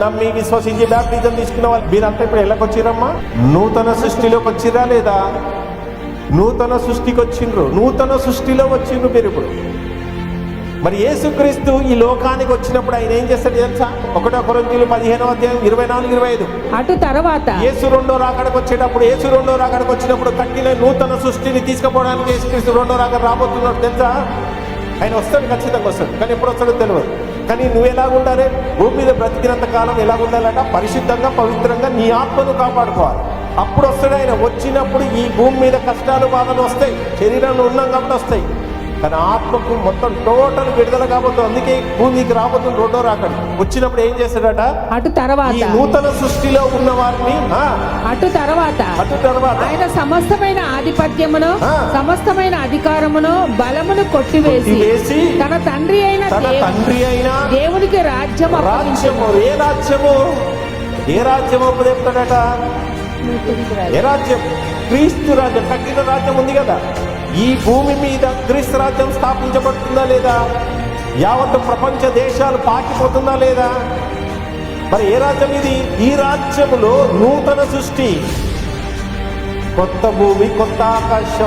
నమ్మి విశ్వసించి బాప్టిజం తీసుకున్న వాళ్ళు మీరంతా ఇప్పుడు ఎలాగొచ్చిరమ్మా? నూతన సృష్టిలోకి వచ్చిరా లేదా? నూతన సృష్టికి వచ్చిండ్రు, నూతన సృష్టిలో వచ్చిండ్రు మీరు ఇప్పుడు. మరి యేసుక్రీస్తు ఈ లోకానికి వచ్చినప్పుడు ఆయన ఏం చేస్తాడు తెలుసా? 1 కొరింథీయులు 15:24-25 అటు తర్వాత యేసు రెండో రాకడకు వచ్చినప్పుడు కట్టిన నూతన సృష్టిని తీసుకుపోవడానికి యేసుక్రీస్తు రెండో రాకడ రాబోతున్నాడు తెలుసా? ఆయన వస్తాడు, ఖచ్చితంగా వస్తాడు, కానీ ఎప్పుడు వస్తాడో తెలియదు. కానీ నువ్వు ఎలాగుండాలి? భూమి మీద బ్రతికినంత కాలం ఎలాగుండాలంట? పరిశుద్ధంగా, పవిత్రంగా నీ ఆత్మను కాపాడుకోవాలి. అప్పుడు వస్తాడు ఆయన. వచ్చినప్పుడు ఈ భూమి మీద కష్టాలు, బాధలు వస్తాయి, శరీరంలో ఉన్నాం కాబట్టి వస్తాయి, కానీ ఆత్మకు మొత్తం టోటల్ విడుదల కాబోతుంది. అందుకే భూమికి రాబోతుంది రెండో రాకడ. వచ్చినప్పుడు ఏం చేస్తాడట? అటు తర్వాత ఈ నూతన సృష్టిలో ఉన్న వారిని అటు తర్వాత ఆయన సమస్తమైన ఆధిపత్యమును, సమస్తమైన అధికారమును, బలమును కొట్టివేసి తన తండ్రి అయిన దేవునికి రాజ్యము. ఏ రాజ్యము? ఏ రాజ్యము అప్పుడెప్పుడట? ఏ రాజ్యం? క్రీస్తు రాజ్యం. కట్టిన రాజ్యం ఉంది కదా. ఈ భూమి మీద క్రీస్తు రాజ్యం స్థాపించబడుతుందా లేదా? యావత్ ప్రపంచ దేశాలు పాకిపోతుందా లేదా? మరి ఏ రాజ్యం ఇది? ఈ రాజ్యములో నూతన సృష్టి, కొత్త భూమి, కొత్త ఆకాశం.